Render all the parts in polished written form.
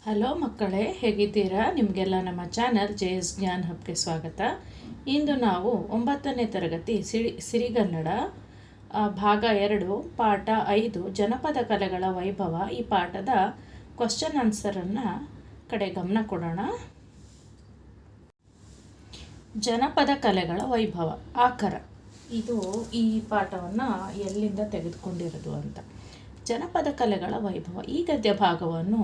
Hello ಮಕ್ಕಳೇ, ಹೇಗಿದ್ದೀರಾ? ನಿಮಗೆಲ್ಲ ನಮ್ಮ ಚಾನಲ್ JS ಜ್ಞಾನ್ ಹಬ್ಗೆ ಸ್ವಾಗತ. ಇಂದು ನಾವು 9ನೇ ತರಗತಿ ಸಿರಿಗನ್ನಡ ಭಾಗ 2 ಪಾಠ 5 ಜನಪದ ಕಲೆಗಳ ವೈಭವ ಈ ಪಾಠದ ಕ್ವಶನ್ ಆನ್ಸರನ್ನು ಕಡೆ ಗಮನ ಕೊಡೋಣ. ಜನಪದ ಕಲೆಗಳ ವೈಭವ ಆಕರ, ಇದು ಈ ಪಾಠವನ್ನು ಎಲ್ಲಿಂದ ತೆಗೆದುಕೊಂಡಿರೋದು ಅಂತ. ಜನಪದ ಕಲೆಗಳ ವೈಭವ ಈ ಗದ್ಯ ಭಾಗವನ್ನು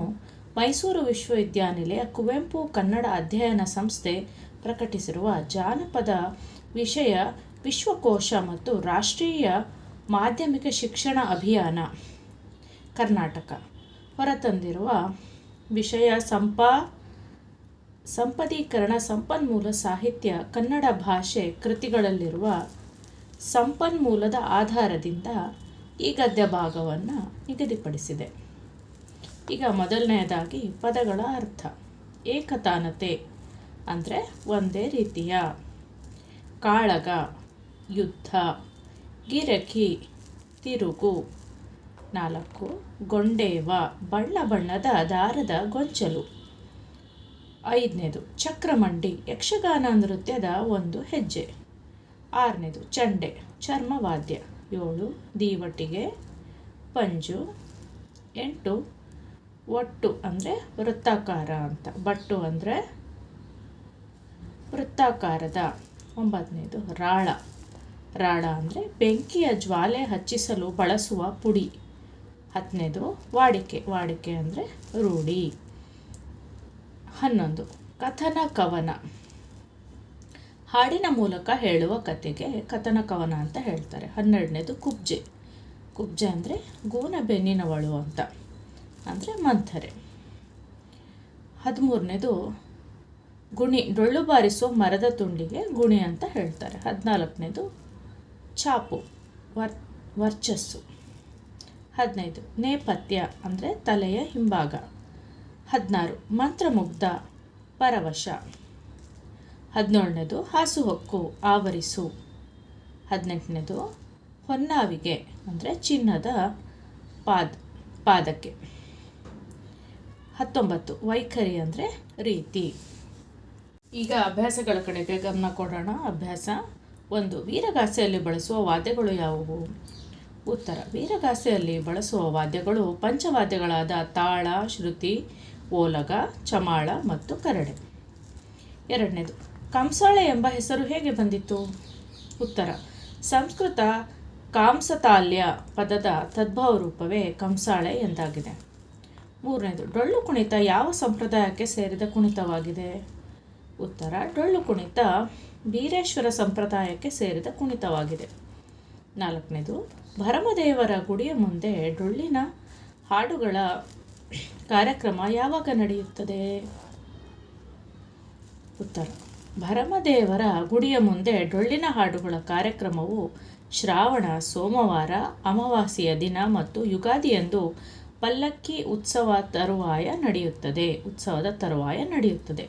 ಮೈಸೂರು ವಿಶ್ವವಿದ್ಯಾನಿಲಯ ಕುವೆಂಪು ಕನ್ನಡ ಅಧ್ಯಯನ ಸಂಸ್ಥೆ ಪ್ರಕಟಿಸಿರುವ ಜಾನಪದ ವಿಷಯ ವಿಶ್ವಕೋಶ ಮತ್ತು ರಾಷ್ಟ್ರೀಯ ಮಾಧ್ಯಮಿಕ ಶಿಕ್ಷಣ ಅಭಿಯಾನ ಕರ್ನಾಟಕ ಹೊರತಂದಿರುವ ವಿಷಯ ಸಂಪದೀಕರಣ ಸಂಪನ್ಮೂಲ ಸಾಹಿತ್ಯ ಕನ್ನಡ ಭಾಷೆ ಕೃತಿಗಳಲ್ಲಿರುವ ಸಂಪನ್ಮೂಲದ ಆಧಾರದಿಂದ ಈ ಗದ್ಯ ಭಾಗವನ್ನು ನಿಗದಿಪಡಿಸಿದೆ. ಈಗ ಮೊದಲನೆಯದಾಗಿ ಪದಗಳ ಅರ್ಥ. ಏಕತಾನತೆ ಅಂದರೆ ಒಂದೇ ರೀತಿಯ, ಕಾಳಗ ಯುದ್ಧ, ಗಿರಕಿ ತಿರುಗು, 4 ಗೊಂಡೇವ ಬಣ್ಣ ಬಣ್ಣದ ದಾರದ ಗೊಂಚಲು, 5ನೇದು ಚಕ್ರಮಂಡಿ ಯಕ್ಷಗಾನ ನೃತ್ಯದ ಒಂದು ಹೆಜ್ಜೆ, 6ನೇದು ಚಂಡೆ ಚರ್ಮವಾದ್ಯ, 7 ದೀವಟಿಗೆ ಪಂಜು, 8 ಒಟ್ಟು ಅಂದರೆ ವೃತ್ತಾಕಾರ ಅಂತ, ಬಟ್ಟು ಅಂದರೆ ವೃತ್ತಾಕಾರದ, 9ನೇದು ರಾಳ ಅಂದರೆ ಬೆಂಕಿಯ ಜ್ವಾಲೆ ಹಚ್ಚಿಸಲು ಬಳಸುವ ಪುಡಿ, 10ನೇದು ವಾಡಿಕೆ ಅಂದರೆ ರೂಢಿ, 11 ಕಥನ ಕವನ ಹಾಡಿನ ಮೂಲಕ ಹೇಳುವ ಕತೆಗೆ ಕಥನ ಕವನ ಅಂತ ಹೇಳ್ತಾರೆ. 12ನೇದು ಕುಬ್ಜೆ ಅಂದರೆ ಗೂನ ಬೆನ್ನಿನವಳು ಅಂತ ಅಂದರೆ ಮಂಥರೆ. 13ನೇದು ಗುಣಿ ಡೊಳ್ಳು ಬಾರಿಸೋ ಮರದ ತುಂಡಿಗೆ ಗುಣಿ ಅಂತ ಹೇಳ್ತಾರೆ. 14ನೇದು ಚಾಪು ವರ್ಚಸ್ಸು. 15 ನೇಪಥ್ಯ ಅಂದರೆ ತಲೆಯ ಹಿಂಭಾಗ. 16 ಮಂತ್ರಮುಗ್ಧ ಪರವಶ. 17ನೇದು ಹಾಸುಹೊಕ್ಕು ಆವರಿಸು. 18ನೇದು ಹೊನ್ನಾವಿಗೆ ಅಂದರೆ ಚಿನ್ನದ ಪಾದಕ್ಕೆ. 19 ವೈಖರಿ ಅಂದರೆ ರೀತಿ. ಈಗ ಅಭ್ಯಾಸಗಳ ಕಡೆಗೆ ಗಮನ ಕೊಡೋಣ. ಅಭ್ಯಾಸ 1 ವೀರಗಾಸೆಯಲ್ಲಿ ಬಳಸುವ ವಾದ್ಯಗಳು ಯಾವುವು? ಉತ್ತರ: ವೀರಗಾಸೆಯಲ್ಲಿ ಬಳಸುವ ವಾದ್ಯಗಳು ಪಂಚವಾದ್ಯಗಳಾದ ತಾಳ, ಶ್ರುತಿ, ಓಲಗ, ಚಮಾಳ ಮತ್ತು ಕರಡೆ. 2ನೇದು ಕಂಸಾಳೆ ಎಂಬ ಹೆಸರು ಹೇಗೆ ಬಂದಿತು? ಉತ್ತರ: ಸಂಸ್ಕೃತ ಕಾಂಸತಾಲ್ಯ ಪದದ ತದ್ಭವ ರೂಪವೇ ಕಂಸಾಳೆ ಎಂದಾಗಿದೆ. 3ನೇದು ಡೊಳ್ಳು ಕುಣಿತ ಯಾವ ಸಂಪ್ರದಾಯಕ್ಕೆ ಸೇರಿದ ಕುಣಿತವಾಗಿದೆ? ಉತ್ತರ: ಡೊಳ್ಳು ಕುಣಿತ ಬೀರೇಶ್ವರ ಸಂಪ್ರದಾಯಕ್ಕೆ ಸೇರಿದ ಕುಣಿತವಾಗಿದೆ. 4ನೇದು ಭರಮದೇವರ ಗುಡಿಯ ಮುಂದೆ ಡೊಳ್ಳಿನ ಹಾಡುಗಳ ಕಾರ್ಯಕ್ರಮ ಯಾವಾಗ ನಡೆಯುತ್ತದೆ? ಉತ್ತರ: ಭರಮದೇವರ ಗುಡಿಯ ಮುಂದೆ ಡೊಳ್ಳಿನ ಹಾಡುಗಳ ಕಾರ್ಯಕ್ರಮವು ಶ್ರಾವಣ ಸೋಮವಾರ, ಅಮಾವಾಸ್ಯೆಯ ದಿನ ಮತ್ತು ಯುಗಾದಿಯಂದು ಪಲ್ಲಕ್ಕಿ ಉತ್ಸವದ ತರುವಾಯ ನಡೆಯುತ್ತದೆ.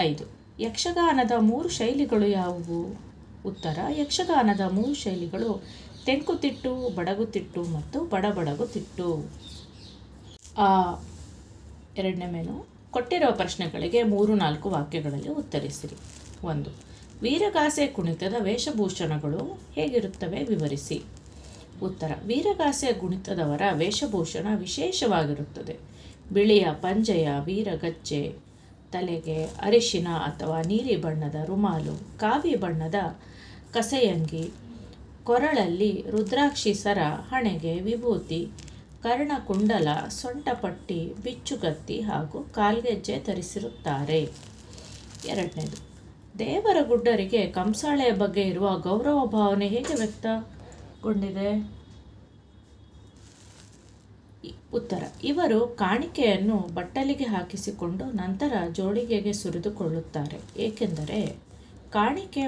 5 ಯಕ್ಷಗಾನದ 3 ಶೈಲಿಗಳು ಯಾವುವು? ಉತ್ತರ: ಯಕ್ಷಗಾನದ 3 ಶೈಲಿಗಳು ತೆಂಕುತಿಟ್ಟು, ಬಡಗುತಿಟ್ಟು ಮತ್ತು ಬಡಬಡಗುತಿಟ್ಟು. 2ನೇ ಮೆನು ಕೊಟ್ಟಿರುವ ಪ್ರಶ್ನೆಗಳಿಗೆ 3-4 ವಾಕ್ಯಗಳಲ್ಲಿ ಉತ್ತರಿಸಿರಿ. 1 ವೀರಗಾಸೆ ಕುಣಿತದ ವೇಷಭೂಷಣಗಳು ಹೇಗಿರುತ್ತವೆ ವಿವರಿಸಿ. ಉತ್ತರ: ವೀರಗಾಸೆ ಕುಣಿತದವರ ವೇಷಭೂಷಣ ವಿಶೇಷವಾಗಿರುತ್ತದೆ. ಬಿಳಿಯ ಪಂಜೆಯ ವೀರಗಚ್ಚೆ, ತಲೆಗೆ ಅರಿಶಿನ ಅಥವಾ ನೀಲಿ ಬಣ್ಣದ ರುಮಾಲು, ಕಾವಿ ಬಣ್ಣದ ಕಸೆಯಂಗಿ, ಕೊರಳಲ್ಲಿ ರುದ್ರಾಕ್ಷಿ ಸರ, ಹಣೆಗೆ ವಿಭೂತಿ, ಕರ್ಣಕುಂಡಲ, ಸೊಂಟಪಟ್ಟಿ, ಬಿಚ್ಚುಗತ್ತಿ ಹಾಗೂ ಕಾಲ್ಗೆಜ್ಜೆ ಧರಿಸಿರುತ್ತಾರೆ. 2ನೇದು ದೇವರ ಗುಡ್ಡರಿಗೆ ಕಂಸಾಳೆಯ ಬಗ್ಗೆ ಇರುವ ಗೌರವ ಭಾವನೆ ಹೇಗೆ ವ್ಯಕ್ತಗೊಂಡಿದೆ? ಉತ್ತರ: ಇವರು ಕಾಣಿಕೆಯನ್ನು ಬಟ್ಟಲಿಗೆ ಹಾಕಿಸಿಕೊಂಡು ನಂತರ ಜೋಳಿಗೆಗೆ ಸುರಿದುಕೊಳ್ಳುತ್ತಾರೆ, ಏಕೆಂದರೆ ಕಾಣಿಕೆ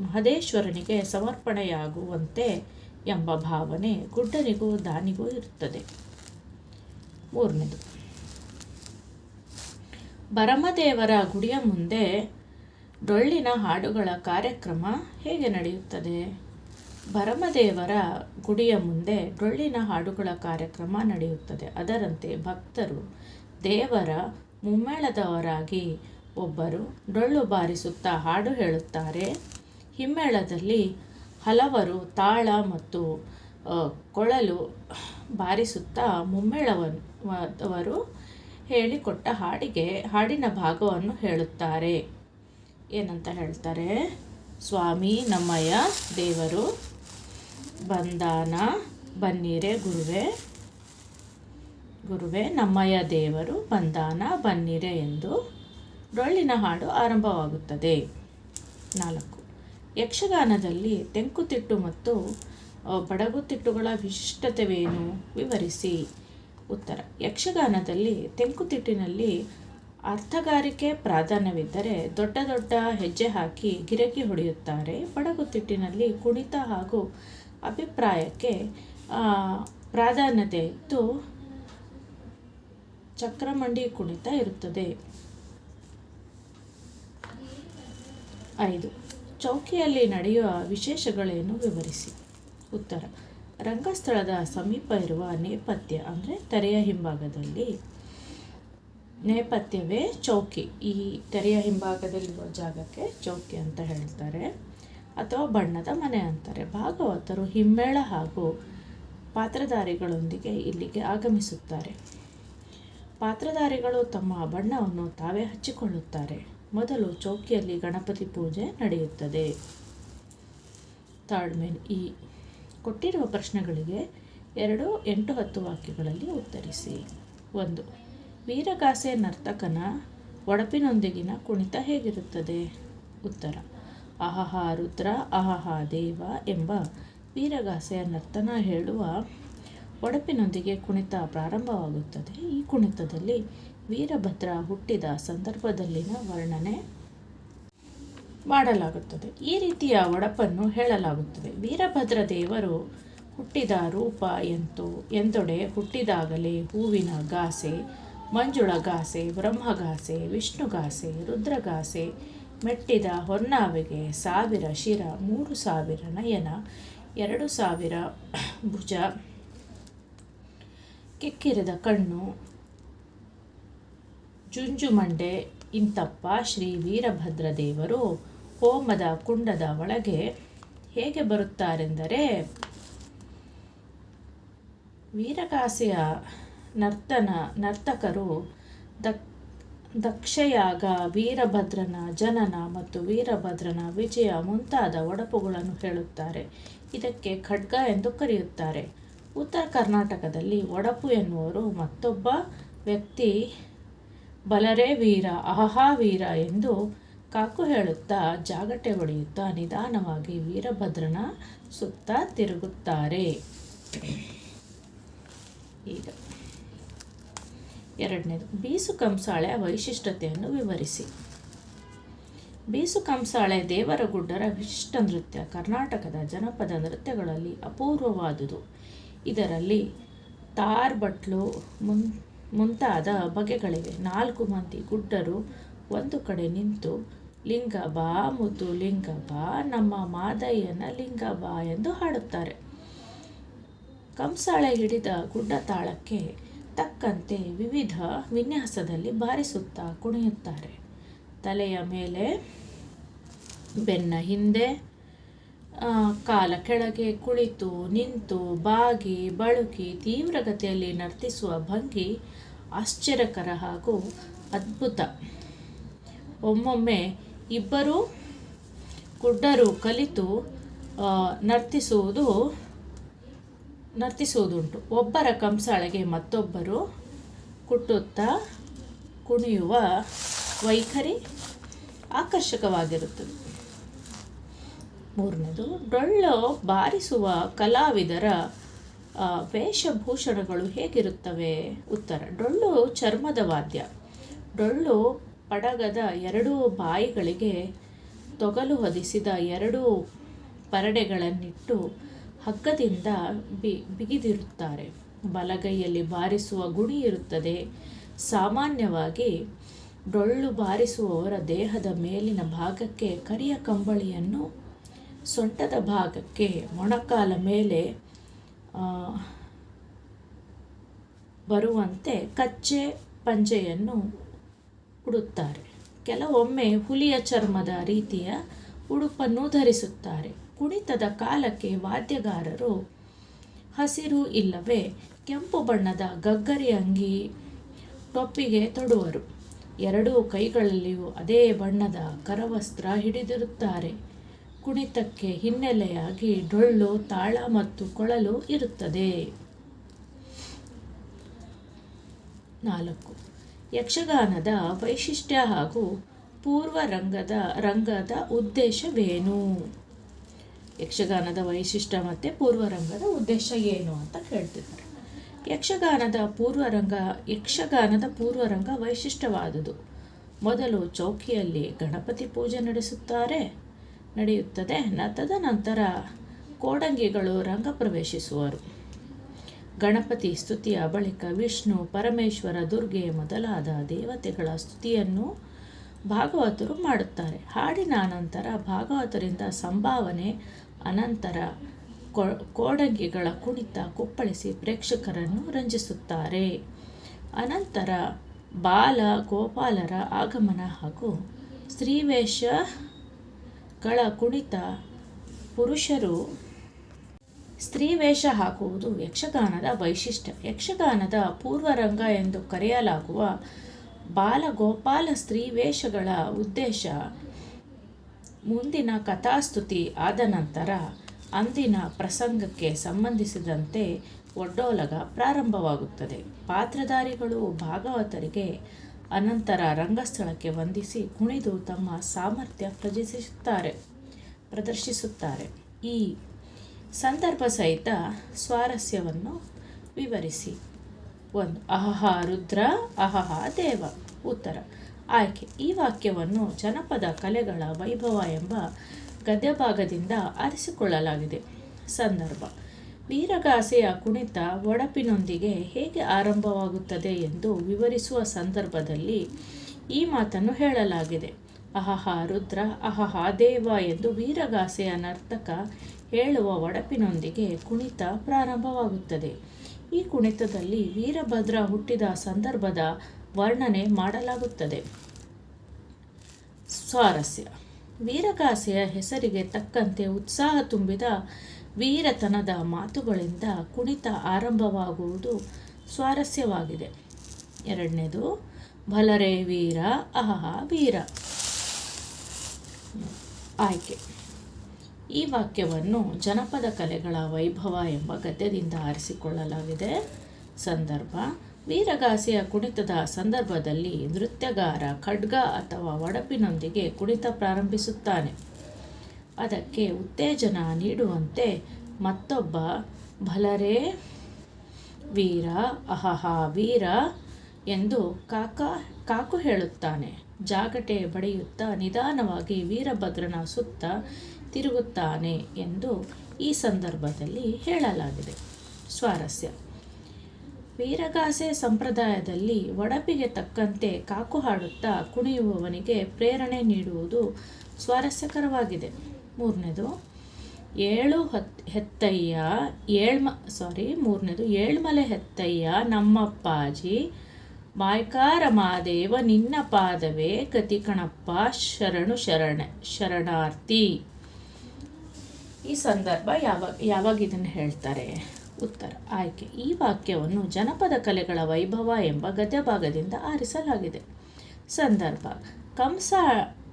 ಮಹದೇಶ್ವರನಿಗೆ ಸಮರ್ಪಣೆಯಾಗುವಂತೆ ಎಂಬ ಭಾವನೆ ಗುಡ್ಡನಿಗೂ ದಾನಿಗೂ ಇರುತ್ತದೆ. 3ನೇದು ಭರಮದೇವರ ಗುಡಿಯ ಮುಂದೆ ಡೊಳ್ಳಿನ ಹಾಡುಗಳ ಕಾರ್ಯಕ್ರಮ ಹೇಗೆ ನಡೆಯುತ್ತದೆ? ಭರಮದೇವರ ಗುಡಿಯ ಮುಂದೆ ಡೊಳ್ಳಿನ ಹಾಡುಗಳ ಕಾರ್ಯಕ್ರಮ ನಡೆಯುತ್ತದೆ. ಅದರಂತೆ ಭಕ್ತರು ದೇವರ ಮುಮ್ಮೇಳದವರಾಗಿ ಒಬ್ಬರು ಡೊಳ್ಳು ಬಾರಿಸುತ್ತಾ ಹಾಡು ಹೇಳುತ್ತಾರೆ. ಹಿಮ್ಮೇಳದಲ್ಲಿ ಹಲವರು ತಾಳ ಮತ್ತು ಕೊಳಲು ಬಾರಿಸುತ್ತಾ ಮುಮ್ಮೇಳವರು ಹೇಳಿಕೊಟ್ಟ ಹಾಡಿನ ಭಾಗವನ್ನು ಹೇಳುತ್ತಾರೆ. ಏನಂತ ಹೇಳ್ತಾರೆ? ಸ್ವಾಮಿ ನಮ್ಮಯ್ಯ ದೇವರು ಬಂದಾನ ಬನ್ನಿರೆ ಗುರುವೆ ನಮ್ಮಯ್ಯ ದೇವರು ಬಂದಾನ ಬನ್ನಿರೆ ಎಂದು ಡೊಳ್ಳಿನ ಹಾಡು ಆರಂಭವಾಗುತ್ತದೆ. 4. ಯಕ್ಷಗಾನದಲ್ಲಿ ತೆಂಕುತಿಟ್ಟು ಮತ್ತು ಬಡಗುತಿಟ್ಟುಗಳ ವಿಶಿಷ್ಟತೆವೇನು? ವಿವರಿಸಿ. ಉತ್ತರ. ಯಕ್ಷಗಾನದಲ್ಲಿ ತೆಂಕುತಿಟ್ಟಿನಲ್ಲಿ ಅರ್ಥಗಾರಿಕೆ ಪ್ರಾಧಾನ್ಯವಿದ್ದರೆ ದೊಡ್ಡ ದೊಡ್ಡ ಹೆಜ್ಜೆ ಹಾಕಿ ಗಿರಕಿ ಹೊಡೆಯುತ್ತಾರೆ. ಬಡಗುತಿಟ್ಟಿನಲ್ಲಿ ಕುಣಿತ ಹಾಗೂ ಅಭಿಪ್ರಾಯಕ್ಕೆ ಪ್ರಾಧಾನ್ಯತೆ ಇದ್ದು ಚಕ್ರಮಂಡಿ ಕುಣಿತ ಇರುತ್ತದೆ. 5. ಚೌಕಿಯಲ್ಲಿ ನಡೆಯುವ ವಿಶೇಷಗಳೇನು? ವಿವರಿಸಿ. ಉತ್ತರ. ರಂಗಸ್ಥಳದ ಸಮೀಪ ಇರುವ ನೇಪಥ್ಯ ಅಂದರೆ ತೆರೆಯ ಹಿಂಭಾಗದಲ್ಲಿ ನೇಪಥ್ಯವೇ ಚೌಕಿ. ಈ ತೆರೆಯ ಹಿಂಭಾಗದಲ್ಲಿರುವ ಜಾಗಕ್ಕೆ ಚೌಕಿ ಅಂತ ಹೇಳ್ತಾರೆ ಅಥವಾ ಬಣ್ಣದ ಮನೆ ಅಂತಾರೆ. ಭಾಗವತರು ಹಿಮ್ಮೇಳ ಹಾಗೂ ಪಾತ್ರಧಾರಿಗಳೊಂದಿಗೆ ಇಲ್ಲಿಗೆ ಆಗಮಿಸುತ್ತಾರೆ. ಪಾತ್ರಧಾರಿಗಳು ತಮ್ಮ ಬಣ್ಣವನ್ನು ತಾವೇ ಹಚ್ಚಿಕೊಳ್ಳುತ್ತಾರೆ. ಮೊದಲು ಚೌಕಿಯಲ್ಲಿ ಗಣಪತಿ ಪೂಜೆ ನಡೆಯುತ್ತದೆ. Third main. ಈ ಕೊಟ್ಟಿರುವ ಪ್ರಶ್ನೆಗಳಿಗೆ 2, 8, 10 ವಾಕ್ಯಗಳಲ್ಲಿ ಉತ್ತರಿಸಿ. 1. ವೀರಗಾಸೆ ನರ್ತಕನ ಒಡಪಿನೊಂದಿಗಿನ ಕುಣಿತ ಹೇಗಿರುತ್ತದೆ? ಉತ್ತರ. ಅಹಹ ರುದ್ರ ಅಹಹ ದೇವ ಎಂಬ ವೀರಗಾಸೆಯ ನರ್ತನ ಹೇಳುವ ಒಡಪಿನೊಂದಿಗೆ ಕುಣಿತ ಪ್ರಾರಂಭವಾಗುತ್ತದೆ. ಈ ಕುಣಿತದಲ್ಲಿ ವೀರಭದ್ರ ಹುಟ್ಟಿದ ಸಂದರ್ಭದಲ್ಲಿನ ವರ್ಣನೆ ಮಾಡಲಾಗುತ್ತದೆ. ಈ ರೀತಿಯ ಒಡಪನ್ನು ಹೇಳಲಾಗುತ್ತದೆ. ವೀರಭದ್ರ ದೇವರು ಹುಟ್ಟಿದ ರೂಪ ಎಂದೊಡೆ ಹುಟ್ಟಿದಾಗಲೇ ಹೂವಿನ ಗಾಸೆ, ಮಂಜುಳಗಾಸೆ, ಬ್ರಹ್ಮಗಾಸೆ, ವಿಷ್ಣುಗಾಸೆ, ರುದ್ರಗಾಸೆ, ಮೆಟ್ಟಿದ ಹೊನ್ನಾವಿಗೆ 1000 ಶಿರ, 3000 ನಯನ, 2000 ಭುಜ, ಕೆಕ್ಕಿರಿದ ಕಣ್ಣು, ಜುಂಜುಮಂಡೆ ಇಂತಪ್ಪ ಶ್ರೀ ವೀರಭದ್ರ ದೇವರು ಹೋಮದ ಕುಂಡದ ಒಳಗೆ ಹೇಗೆ ಬರುತ್ತಾರೆಂದರೆ ವೀರಗಾಸೆಯ ನರ್ತಕರು ದಕ್ಷಯಾಗ, ವೀರಭದ್ರನ ಜನನ ಮತ್ತು ವೀರಭದ್ರನ ವಿಜಯ ಮುಂತಾದ ಒಡಪುಗಳನ್ನು ಹೇಳುತ್ತಾರೆ. ಇದಕ್ಕೆ ಖಡ್ಗ ಎಂದು ಕರೆಯುತ್ತಾರೆ. ಉತ್ತರ ಕರ್ನಾಟಕದಲ್ಲಿ ಒಡಪು ಎನ್ನುವರು ಮತ್ತೊಬ್ಬ ವ್ಯಕ್ತಿ ಬಲರೇ ವೀರ, ಅಹಹಾ ವೀರ ಎಂದು ಕಾಕು ಹೇಳುತ್ತಾ ಜಾಗಟೆ ಹೊಡೆಯುತ್ತಾ ನಿಧಾನವಾಗಿ ವೀರಭದ್ರನ ಸುತ್ತ ತಿರುಗುತ್ತಾರೆ. ಈಗ 2ನೇದು ಬೀಸು ಕಂಸಾಳೆಯ ವೈಶಿಷ್ಟ್ಯತೆಯನ್ನು ವಿವರಿಸಿ. ಬೀಸು ಕಂಸಾಳೆ ದೇವರಗುಡ್ಡರ ವಿಶಿಷ್ಟ ನೃತ್ಯ. ಕರ್ನಾಟಕದ ಜನಪದ ನೃತ್ಯಗಳಲ್ಲಿ ಅಪೂರ್ವವಾದುದು. ಇದರಲ್ಲಿ ತಾರ್ಬಟ್ಲು ಮುಂತಾದ ಬಗೆಗಳಿವೆ. 4 ಮಂದಿ ಗುಡ್ಡರು ಒಂದು ಕಡೆ ನಿಂತು ಲಿಂಗ ಬಾ ಮುದ್ದು ಲಿಂಗ ಬಾ ನಮ್ಮ ಮಾದಯ್ಯನ ಲಿಂಗ ಬಾ ಎಂದು ಹಾಡುತ್ತಾರೆ. ಕಂಸಾಳೆ ಹಿಡಿದ ಗುಡ್ಡ ತಾಳಕ್ಕೆ ತಕ್ಕಂತೆ ವಿವಿಧ ವಿನ್ಯಾಸದಲ್ಲಿ ಬಾರಿಸುತ್ತಾ ಕುಣಿಯುತ್ತಾರೆ. ತಲೆಯ ಮೇಲೆ, ಬೆನ್ನ ಹಿಂದೆ, ಕಾಲ ಕೆಳಗೆ ಕುಳಿತು ನಿಂತು ಬಾಗಿ ಬಳುಕಿ ತೀವ್ರಗತಿಯಲ್ಲಿ ನರ್ತಿಸುವ ಭಂಗಿ ಆಶ್ಚರ್ಯಕರ ಹಾಗೂ ಅದ್ಭುತ. ಒಮ್ಮೊಮ್ಮೆ ಇಬ್ಬರು ಗುಡ್ಡರು ಕಲಿತು ನರ್ತಿಸುವುದುಂಟು. ಒಬ್ಬರ ಕಂಸಾಳೆಗೆ ಮತ್ತೊಬ್ಬರು ಕುಟ್ಟುತ್ತಾ ಕುಣಿಯುವ ವೈಖರಿ ಆಕರ್ಷಕವಾಗಿರುತ್ತದೆ. 3ನೇದು ಡೊಳ್ಳು ಬಾರಿಸುವ ಕಲಾವಿದರ ವೇಷಭೂಷಣಗಳು ಹೇಗಿರುತ್ತವೆ? ಉತ್ತರ. ಡೊಳ್ಳು ಚರ್ಮದ ವಾದ್ಯ. ಡೊಳ್ಳು ಪಡಗದ 2 ಬಾಯಿಗಳಿಗೆ ತೊಗಲು ಹೊದಿಸಿದ 2 ಪರಡೆಗಳನ್ನಿಟ್ಟು ಹಗ್ಗದಿಂದ ಬಿಗಿದಿರುತ್ತಾರೆ. ಬಲಗೈಯಲ್ಲಿ ಬಾರಿಸುವ ಗುಣಿ ಇರುತ್ತದೆ. ಸಾಮಾನ್ಯವಾಗಿ ಡೊಳ್ಳು ಬಾರಿಸುವವರ ದೇಹದ ಮೇಲಿನ ಭಾಗಕ್ಕೆ ಕರಿಯ ಕಂಬಳಿಯನ್ನು, ಸೊಂಟದ ಭಾಗಕ್ಕೆ ಮೊಣಕಾಲ ಮೇಲೆ ಬರುವಂತೆ ಕಚ್ಚೆ ಪಂಜೆಯನ್ನು ಉಡುತ್ತಾರೆ. ಕೆಲವೊಮ್ಮೆ ಹುಲಿಯ ಚರ್ಮದ ರೀತಿಯ ಉಡುಪನ್ನು ಧರಿಸುತ್ತಾರೆ. ಕುಣಿತದ ಕಾಲಕ್ಕೆ ವಾದ್ಯಗಾರರು ಹಸಿರು ಇಲ್ಲವೇ ಕೆಂಪು ಬಣ್ಣದ ಗಗ್ಗರಿ ಅಂಗಿ ಟೊಪ್ಪಿಗೆ ತೊಡುವರು. ಎರಡೂ ಕೈಗಳಲ್ಲಿಯೂ ಅದೇ ಬಣ್ಣದ ಕರವಸ್ತ್ರ ಹಿಡಿದಿರುತ್ತಾರೆ. ಕುಣಿತಕ್ಕೆ ಹಿನ್ನೆಲೆಯಾಗಿ ಡೊಳ್ಳು, ತಾಳ ಮತ್ತು ಕೊಳಲು ಇರುತ್ತದೆ. 4. ಯಕ್ಷಗಾನದ ವೈಶಿಷ್ಟ್ಯ ಹಾಗೂ ಪೂರ್ವ ರಂಗದ ಉದ್ದೇಶವೇನು? ಯಕ್ಷಗಾನದ ವೈಶಿಷ್ಟ್ಯ ಮತ್ತು ಪೂರ್ವರಂಗದ ಉದ್ದೇಶ ಏನು ಅಂತ ಕೇಳ್ತಿದ್ದಾರೆ. ಯಕ್ಷಗಾನದ ಪೂರ್ವರಂಗ ವೈಶಿಷ್ಟ್ಯವಾದುದು. ಮೊದಲು ಚೌಕಿಯಲ್ಲಿ ಗಣಪತಿ ಪೂಜೆ ನಡೆಯುತ್ತದೆ. ತದನಂತರ ಕೋಡಂಗಿಗಳು ರಂಗ ಪ್ರವೇಶಿಸುವರು. ಗಣಪತಿ ಸ್ತುತಿಯ ಬಳಿಕ ವಿಷ್ಣು, ಪರಮೇಶ್ವರ, ದುರ್ಗೆ ಮೊದಲಾದ ದೇವತೆಗಳ ಸ್ತುತಿಯನ್ನು ಭಾಗವತರು ಮಾಡುತ್ತಾರೆ. ಹಾಡಿನ ಅನಂತರ ಭಾಗವತರಿಂದ ಸಂಭಾವನೆ, ಅನಂತರ ಕೋಡಂಗಿಗಳ ಕುಣಿತ ಕುಪ್ಪಳಿಸಿ ಪ್ರೇಕ್ಷಕರನ್ನು ರಂಜಿಸುತ್ತಾರೆ. ಅನಂತರ ಬಾಲ ಗೋಪಾಲರ ಆಗಮನ ಹಾಗೂ ಸ್ತ್ರೀವೇಷಗಳ ಕುಣಿತ. ಪುರುಷರು ಸ್ತ್ರೀವೇಷ ಹಾಕುವುದು ಯಕ್ಷಗಾನದ ವೈಶಿಷ್ಟ್ಯ. ಯಕ್ಷಗಾನದ ಪೂರ್ವರಂಗ ಎಂದು ಕರೆಯಲಾಗುವ ಬಾಲಗೋಪಾಲ ಸ್ತ್ರೀವೇಷಗಳ ಉದ್ದೇಶ ಮುಂದಿನ ಕಥಾಸ್ತುತಿ ಆದ ನಂತರ ಅಂದಿನ ಪ್ರಸಂಗಕ್ಕೆ ಸಂಬಂಧಿಸಿದಂತೆ ಒಡ್ಡೋಲಗ ಪ್ರಾರಂಭವಾಗುತ್ತದೆ. ಪಾತ್ರಧಾರಿಗಳು ಭಾಗವತರಿಗೆ ಅನಂತರ ರಂಗಸ್ಥಳಕ್ಕೆ ವಂದಿಸಿ ಕುಣಿದು ತಮ್ಮ ಸಾಮರ್ಥ್ಯ ಪ್ರದರ್ಶಿಸುತ್ತಾರೆ. ಈ ಸಂದರ್ಭ ಸಹಿತ ಸ್ವಾರಸ್ಯವನ್ನು ವಿವರಿಸಿ. 1. ಅಹಹ ರುದ್ರ, ಅಹಹ ದೇವ. ಉತ್ತರ. ಆಯ್ಕೆ. ಈ ವಾಕ್ಯವನ್ನು ಜನಪದ ಕಲೆಗಳ ವೈಭವ ಎಂಬ ಗದ್ಯಭಾಗದಿಂದ ಆರಿಸಿಕೊಳ್ಳಲಾಗಿದೆ. ಸಂದರ್ಭ: ವೀರಗಾಸೆಯ ಕುಣಿತ ಒಡಪಿನೊಂದಿಗೆ ಹೇಗೆ ಆರಂಭವಾಗುತ್ತದೆ ಎಂದು ವಿವರಿಸುವ ಸಂದರ್ಭದಲ್ಲಿ ಈ ಮಾತನ್ನು ಹೇಳಲಾಗಿದೆ. ಅಹಹ ರುದ್ರ, ಅಹಹ ದೇವ ಎಂದು ವೀರಗಾಸೆಯ ನರ್ತಕ ಹೇಳುವ ಒಡಪಿನೊಂದಿಗೆ ಕುಣಿತ ಪ್ರಾರಂಭವಾಗುತ್ತದೆ. ಈ ಕುಣಿತದಲ್ಲಿ ವೀರಭದ್ರ ಹುಟ್ಟಿದ ಸಂದರ್ಭದ ವರ್ಣನೆ ಮಾಡಲಾಗುತ್ತದೆ. ಸ್ವಾರಸ್ಯ: ವೀರಗಾಸೆಯ ಹೆಸರಿಗೆ ತಕ್ಕಂತೆ ಉತ್ಸಾಹ ತುಂಬಿದ ವೀರತನದ ಮಾತುಗಳಿಂದ ಕುಣಿತ ಆರಂಭವಾಗುವುದು ಸ್ವಾರಸ್ಯವಾಗಿದೆ. 2. ಭಲರೇ ವೀರ, ಅಹಹ ವೀರ. ಆಯ್ಕೆ. ಈ ವಾಕ್ಯವನ್ನು ಜನಪದ ಕಲೆಗಳ ವೈಭವ ಎಂಬ ಗದ್ಯದಿಂದ ಆರಿಸಿಕೊಳ್ಳಲಾಗಿದೆ. ಸಂದರ್ಭ: ವೀರಗಾಸೆಯ ಕುಣಿತದ ಸಂದರ್ಭದಲ್ಲಿ ನೃತ್ಯಗಾರ ಖಡ್ಗ ಅಥವಾ ಒಡಪಿನೊಂದಿಗೆ ಕುಣಿತ ಪ್ರಾರಂಭಿಸುತ್ತಾನೆ. ಅದಕ್ಕೆ ಉತ್ತೇಜನ ನೀಡುವಂತೆ ಮತ್ತೊಬ್ಬ ಭಲರೇ ವೀರ, ಅಹಹ ವೀರ ಎಂದು ಕಾಕು ಹೇಳುತ್ತಾನೆ. ಜಾಗಟೆ ಬಡಿಯುತ್ತಾ ನಿಧಾನವಾಗಿ ವೀರಭದ್ರನ ಸುತ್ತ ತಿರುಗುತ್ತಾನೆ ಎಂದು ಈ ಸಂದರ್ಭದಲ್ಲಿ ಹೇಳಲಾಗಿದೆ. ಸ್ವಾರಸ್ಯ: ವೀರಗಾಸೆ ಸಂಪ್ರದಾಯದಲ್ಲಿ ಒಡಪಿಗೆ ತಕ್ಕಂತೆ ಕಾಕು ಹಾಡುತ್ತಾ ಕುಣಿಯುವವನಿಗೆ ಪ್ರೇರಣೆ ನೀಡುವುದು ಸ್ವಾರಸ್ಯಕರವಾಗಿದೆ. 3. ಏಳ್ಮಲೆ ಹೆತ್ತಯ್ಯ ನಮ್ಮಪ್ಪಾಜಿ ಮಾಯ್ಕಾರ ಮಾದೇವ ನಿನ್ನ ಪಾದವೇ ಗತಿ ಕಣಪ್ಪ ಶರಣಾರ್ಥಿ. ಈ ಸಂದರ್ಭ ಯಾವಾಗ ಇದನ್ನು ಹೇಳ್ತಾರೆ? ಉತ್ತರ. ಆಯ್ಕೆ. ಈ ವಾಕ್ಯವನ್ನು ಜನಪದ ಕಲೆಗಳ ವೈಭವ ಎಂಬ ಗದ್ಯಭಾಗದಿಂದ ಆರಿಸಲಾಗಿದೆ. ಸಂದರ್ಭ: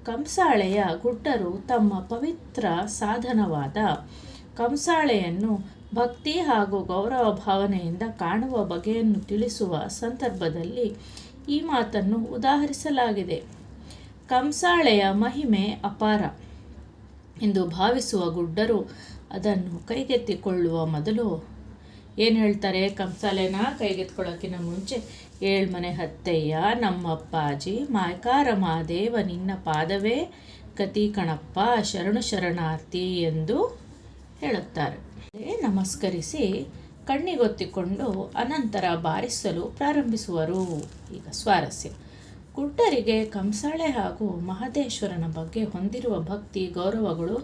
ಕಂಸಾಳೆಯ ಗುಡ್ಡರು ತಮ್ಮ ಪವಿತ್ರ ಸಾಧನವಾದ ಕಂಸಾಳೆಯನ್ನು ಭಕ್ತಿ ಹಾಗೂ ಗೌರವ ಭಾವನೆಯಿಂದ ಕಾಣುವ ಬಗೆಯನ್ನು ತಿಳಿಸುವ ಸಂದರ್ಭದಲ್ಲಿ ಈ ಮಾತನ್ನು ಉದಾಹರಿಸಲಾಗಿದೆ. ಕಂಸಾಳೆಯ ಮಹಿಮೆ ಅಪಾರ ಎಂದು ಭಾವಿಸುವ ಗುಡ್ಡರು ಅದನ್ನು ಕೈಗೆತ್ತಿಕೊಳ್ಳುವ ಮೊದಲು ಏನು ಹೇಳ್ತಾರೆ? ಕಂಸಾಳೆನ ಕೈಗೆತ್ಕೊಳ್ಳೋಕ್ಕಿಂತ ಮುಂಚೆ ಏಳ್ಮನೆ ಹತ್ತಯ್ಯ ನಮ್ಮಪ್ಪಾಜಿ ಮಾಯ್ಕಾರ ಮಾದೇವ ನಿನ್ನ ಪಾದವೇ ಗತಿ ಕಣಪ್ಪ ಶರಣಾರ್ಥಿ ಎಂದು ಹೇಳುತ್ತಾರೆ. ನಮಸ್ಕರಿಸಿ ಕಣ್ಣಿಗೊತ್ತಿಕೊಂಡು ಅನಂತರ ಬಾರಿಸಲು ಪ್ರಾರಂಭಿಸುವರು. ಈಗ ಸ್ವಾರಸ್ಯ: ಗುಡ್ಡರಿಗೆ ಕಂಸಾಳೆ ಹಾಗೂ ಮಹದೇಶ್ವರನ ಬಗ್ಗೆ ಹೊಂದಿರುವ ಭಕ್ತಿ ಗೌರವಗಳು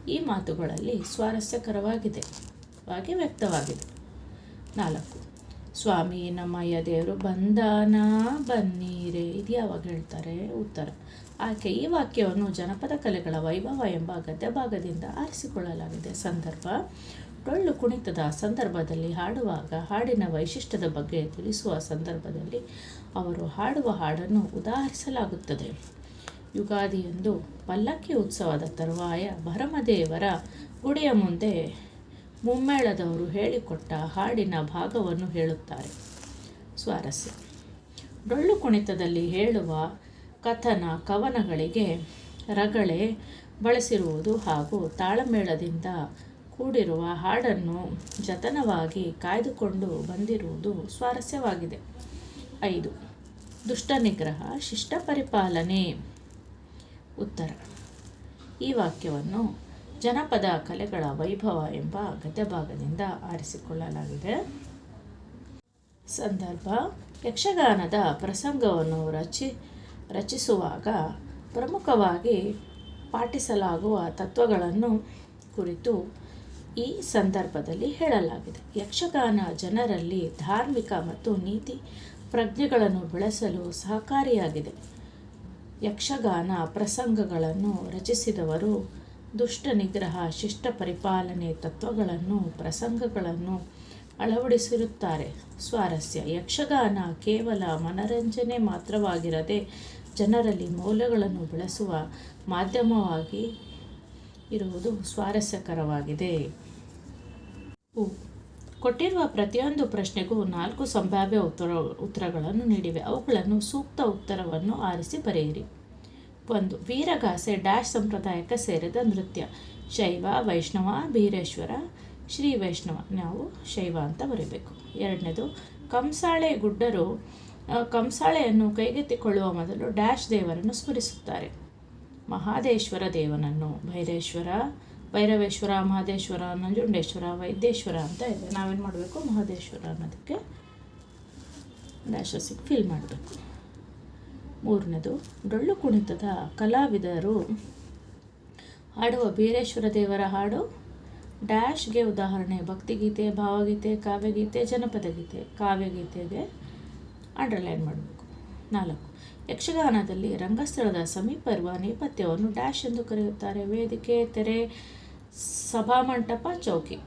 ಈ ಮಾತುಗಳಲ್ಲಿ ಸ್ವಾರಸ್ಯಕರವಾಗಿ ವ್ಯಕ್ತವಾಗಿದೆ. 4. ಸ್ವಾಮಿ ನಮ್ಮಯ್ಯ ದೇವರು ಬಂದಾನ ಬನ್ನೀರೆ, ಇದು ಯಾವಾಗ ಹೇಳ್ತಾರೆ? ಉತ್ತರ. ಆಕೆ ಈ ವಾಕ್ಯವನ್ನು ಜನಪದ ಕಲೆಗಳ ವೈಭವ ಎಂಬ ಗದ್ಯ ಭಾಗದಿಂದ ಆರಿಸಿಕೊಳ್ಳಲಾಗಿದೆ. ಸಂದರ್ಭ: ಡೊಳ್ಳು ಕುಣಿತದ ಸಂದರ್ಭದಲ್ಲಿ ಹಾಡುವಾಗ ಹಾಡಿನ ವೈಶಿಷ್ಟ್ಯದ ಬಗ್ಗೆ ತಿಳಿಸುವ ಸಂದರ್ಭದಲ್ಲಿ ಅವರು ಹಾಡುವ ಹಾಡನ್ನು ಉದಾಹರಿಸಲಾಗುತ್ತದೆ. ಯುಗಾದಿಯಂದು ಪಲ್ಲಕ್ಕಿ ಉತ್ಸವದ ತರುವಾಯ ಭರಮದೇವರ ಗುಡಿಯ ಮುಂದೆ ಮುಮ್ಮೇಳದವರು ಹೇಳಿಕೊಟ್ಟ ಹಾಡಿನ ಭಾಗವನ್ನು ಹೇಳುತ್ತಾರೆ. ಸ್ವಾರಸ್ಯ: ಡೊಳ್ಳು ಕುಣಿತದಲ್ಲಿ ಹೇಳುವ ಕಥನ ಕವನಗಳಿಗೆ ರಗಳೆ ಬಳಸಿರುವುದು ಹಾಗೂ ತಾಳಮೇಳದಿಂದ ಕೂಡಿರುವ ಹಾಡನ್ನು ಜತನವಾಗಿ ಕಾಯ್ದುಕೊಂಡು ಬಂದಿರುವುದು ಸ್ವಾರಸ್ಯವಾಗಿದೆ. 5. ದುಷ್ಟ ನಿಗ್ರಹ ಶಿಷ್ಟ ಪರಿಪಾಲನೆ. ಉತ್ತರ. ಈ ವಾಕ್ಯವನ್ನು ಜನಪದ ಕಲೆಗಳ ವೈಭವ ಎಂಬ ಗದ್ಯಭಾಗದಿಂದ ಆರಿಸಿಕೊಳ್ಳಲಾಗಿದೆ. ಸಂದರ್ಭ: ಯಕ್ಷಗಾನದ ಪ್ರಸಂಗವನ್ನು ರಚಿಸುವಾಗ ಪ್ರಮುಖವಾಗಿ ಪಾಟಿಸಲಾಗುವ ತತ್ವಗಳನ್ನು ಕುರಿತು ಈ ಸಂದರ್ಭದಲ್ಲಿ ಹೇಳಲಾಗಿದೆ. ಯಕ್ಷಗಾನ ಜನರಲ್ಲಿ ಧಾರ್ಮಿಕ ಮತ್ತು ನೀತಿ ಪ್ರಜ್ಞೆಗಳನ್ನು ಬೆಳೆಸಲು ಸಹಕಾರಿಯಾಗಿದೆ. ಯಕ್ಷಗಾನ ಪ್ರಸಂಗಗಳನ್ನು ರಚಿಸಿದವರು ದುಷ್ಟ ನಿಗ್ರಹ ಶಿಷ್ಟ ಪರಿಪಾಲನೆ ತತ್ವಗಳನ್ನು ಪ್ರಸಂಗಗಳನ್ನು ಅಳವಡಿಸಿರುತ್ತಾರೆ. ಸ್ವಾರಸ್ಯ: ಯಕ್ಷಗಾನ ಕೇವಲ ಮನರಂಜನೆ ಮಾತ್ರವಾಗಿರದೆ ಜನರಲ್ಲಿ ಮೌಲ್ಯಗಳನ್ನು ಬೆಳೆಸುವ ಮಾಧ್ಯಮವಾಗಿ ಇರುವುದು ಸ್ವಾರಸ್ಯಕರವಾಗಿದೆ. ಕೊಟ್ಟಿರುವ ಪ್ರತಿಯೊಂದು ಪ್ರಶ್ನೆಗೂ 4 ಸಂಭಾವ್ಯ ಉತ್ತರಗಳನ್ನು ನೀಡಿವೆ. ಅವುಗಳನ್ನು ಸೂಕ್ತ ಉತ್ತರವನ್ನು ಆರಿಸಿ ಬರೆಯಿರಿ. 1. ವೀರಗಾಸೆ ಡ್ಯಾಶ್ ಸಂಪ್ರದಾಯಕ್ಕೆ ಸೇರಿದ ನೃತ್ಯ. ಶೈವ, ವೈಷ್ಣವ, ಬೀರೇಶ್ವರ, ಶ್ರೀ ವೈಷ್ಣವ. ನಾವು ಶೈವ ಅಂತ ಬರೀಬೇಕು. 2ನೇದು, ಕಂಸಾಳೆ ಗುಡ್ಡರು ಕಂಸಾಳೆಯನ್ನು ಕೈಗೆತ್ತಿಕೊಳ್ಳುವ ಮೊದಲು ಡ್ಯಾಶ್ ದೇವರನ್ನು ಸ್ಮರಿಸುತ್ತಾರೆ. ಮಹಾದೇಶ್ವರ ದೇವನನ್ನು. ಭೈರವೇಶ್ವರ, ಮಹದೇಶ್ವರ, ನಂಜುಂಡೇಶ್ವರ, ವೈದ್ಯೇಶ್ವರ ಅಂತ ಇದೆ. ನಾವೇನು ಮಾಡಬೇಕು? ಮಹದೇಶ್ವರ ಅನ್ನೋದಕ್ಕೆ ಡ್ಯಾಶಸಿಗೆ ಫಿಲ್ ಮಾಡಬೇಕು. 3ನೇದು, ಡೊಳ್ಳು ಕುಣಿತದ ಕಲಾವಿದರು ಹಾಡುವ ಬೀರೇಶ್ವರ ದೇವರ ಹಾಡು ಡ್ಯಾಶ್ಗೆ ಉದಾಹರಣೆ. ಭಕ್ತಿಗೀತೆ, ಭಾವಗೀತೆ, ಕಾವ್ಯಗೀತೆ, ಜನಪದ ಗೀತೆ. ಕಾವ್ಯಗೀತೆಗೆ ಅಂಡರ್ಲೈನ್ ಮಾಡಬೇಕು. 4. ಯಕ್ಷಗಾನದಲ್ಲಿ ರಂಗಸ್ಥಳದ ಸಮೀಪ ಇರುವ ನೇಪಥ್ಯವನ್ನು ಡ್ಯಾಶ್ ಎಂದು ಕರೆಯುತ್ತಾರೆ. ವೇದಿಕೆ, ತೆರೆ, ಸಭಾಮಂಟಪ, ಚೌಕಿ.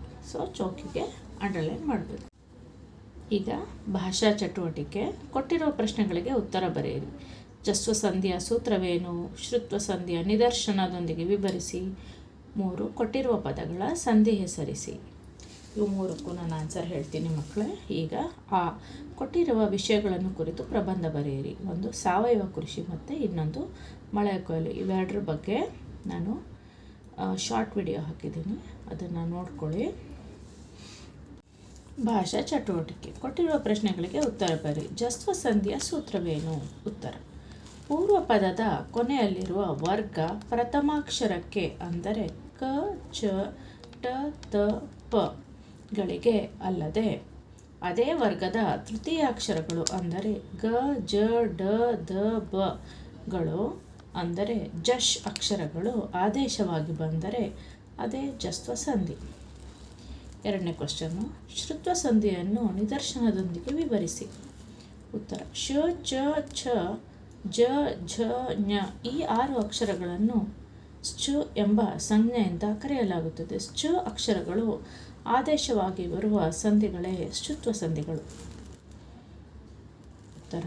ಚೌಕಿಗೆ ಅಂಡರ್ಲೈನ್ ಮಾಡಬೇಕು. ಈಗ ಭಾಷಾ ಚಟುವಟಿಕೆ. ಕೊಟ್ಟಿರುವ ಪ್ರಶ್ನೆಗಳಿಗೆ ಉತ್ತರ ಬರೆಯಿರಿ. ಜಸ್ವ ಸಂಧಿಯ ಸೂತ್ರವೇನು? ಶ್ರುತ್ವ ಸಂಧಿಯ ನಿದರ್ಶನದೊಂದಿಗೆ ವಿವರಿಸಿ. 3. ಕೊಟ್ಟಿರುವ ಪದಗಳ ಸಂಧಿ ಹೆಸರಿಸಿ. ಇವು 3ಕ್ಕೂ ನಾನು ಆನ್ಸರ್ ಹೇಳ್ತೀನಿ ಮಕ್ಕಳೇ. ಈಗ ಕೊಟ್ಟಿರುವ ವಿಷಯಗಳನ್ನು ಕುರಿತು ಪ್ರಬಂಧ ಬರೆಯಿರಿ. 1 ಸಾವಯವ ಕೃಷಿ ಮತ್ತು ಇನ್ನೊಂದು ಮಳೆ ಕೊಯ್ಲು. ಇವೆರಡರ ಬಗ್ಗೆ ನಾನು ಶಾರ್ಟ್ ವಿಡಿಯೋ ಹಾಕಿದ್ದೀನಿ, ಅದನ್ನು ನೋಡ್ಕೊಳ್ಳಿ. ಭಾಷಾ ಚಟುವಟಿಕೆ. ಕೊಟ್ಟಿರುವ ಪ್ರಶ್ನೆಗಳಿಗೆ ಉತ್ತರ ಬರೆಯಿರಿ. ಜಸ್ವ ಸಂಧಿಯ ಸೂತ್ರವೇನು? ಉತ್ತರ. ಪೂರ್ವ ಪದದ ಕೊನೆಯಲ್ಲಿರುವ ವರ್ಗ ಪ್ರಥಮಾಕ್ಷರಕ್ಕೆ ಅಂದರೆ ಕ, ಚ, ಟ, ತ, ಪ ಗಳಿಗೆ ಅಲ್ಲದೆ ಅದೇ ವರ್ಗದ ತೃತೀಯಾಕ್ಷರಗಳು ಅಂದರೆ ಗ, ಜ, ಡ, ದ, ಬ ಗಳು ಅಂದರೆ ಜಶ್ ಅಕ್ಷರಗಳು ಆದೇಶವಾಗಿ ಬಂದರೆ ಅದೇ ಜಸ್ವ ಸಂಧಿ. 2ನೇ ಕ್ವಶನ್ನು, ಶ್ರುತ್ವ ಸಂಧಿಯನ್ನು ನಿದರ್ಶನದೊಂದಿಗೆ ವಿವರಿಸಿ. ಉತ್ತರ. ಶ, ಚ, ಛ, ಜ, ಝ, ಞ ಈ 6 ಅಕ್ಷರಗಳನ್ನು ಶ್ಚ ಎಂಬ ಸಂಜ್ಞೆಯಿಂದ ಕರೆಯಲಾಗುತ್ತದೆ. ಶ್ಚ ಅಕ್ಷರಗಳು ಆದೇಶವಾಗಿ ಬರುವ ಸಂಧಿಗಳೇ ಶ್ರುತ್ವ ಸಂಧಿಗಳು. ಉತ್ತರ.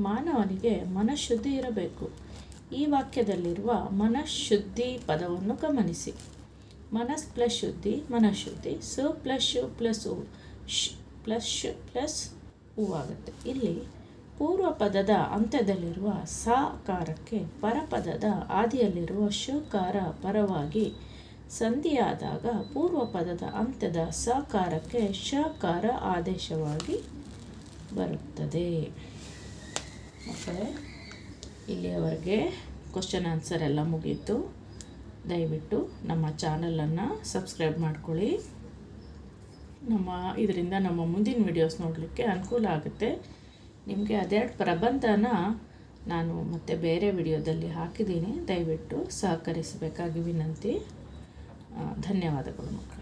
ಮಾನವನಿಗೆ ಮನಃಶುದ್ಧಿ ಇರಬೇಕು. ಈ ವಾಕ್ಯದಲ್ಲಿರುವ ಮನಃಶುದ್ಧಿ ಪದವನ್ನು ಗಮನಿಸಿ. ಮನಸ್ ಪ್ಲಸ್ ಶುದ್ಧಿ ಮನಃಶುದ್ಧಿ. ಸ ಪ್ಲಸ್ ಶು ಪ್ಲಸ್ ಉ ಪ್ಲಸ್ ಶು ಪ್ಲಸ್ ಉ ಆಗುತ್ತೆ. ಇಲ್ಲಿ ಪೂರ್ವ ಪದದ ಅಂತ್ಯದಲ್ಲಿರುವ ಸಕಾರಕ್ಕೆ ಪರಪದದ ಆದಿಯಲ್ಲಿರುವ ಶಕಾರ ಪರವಾಗಿ ಸಂಧಿಯಾದಾಗ ಪೂರ್ವ ಪದದ ಅಂತ್ಯದ ಸಕಾರಕ್ಕೆ ಶಕಾರ ಆದೇಶವಾಗಿ ಬರುತ್ತದೆ. ಮಕ್ಕಳೇ, ಇಲ್ಲಿಯವರೆಗೆ ಕ್ವಶನ್ ಆನ್ಸರ್ ಎಲ್ಲ ಮುಗೀತು. ದಯವಿಟ್ಟು ನಮ್ಮ ಚಾನಲನ್ನು ಸಬ್ಸ್ಕ್ರೈಬ್ ಮಾಡ್ಕೊಳ್ಳಿ. ಇದರಿಂದ ನಮ್ಮ ಮುಂದಿನ ವಿಡಿಯೋಸ್ ನೋಡಲಿಕ್ಕೆ ಅನುಕೂಲ ಆಗುತ್ತೆ. ನಿಮಗೆ ಅದೆರಡು ಪ್ರಬಂಧನ ನಾನು ಮತ್ತೆ ಬೇರೆ ವಿಡಿಯೋದಲ್ಲಿ ಹಾಕಿದ್ದೀನಿ. ದಯವಿಟ್ಟು ಸಹಕರಿಸಬೇಕಾಗಿ ವಿನಂತಿ. ಧನ್ಯವಾದಗಳು ಮಕ್ಕಳು.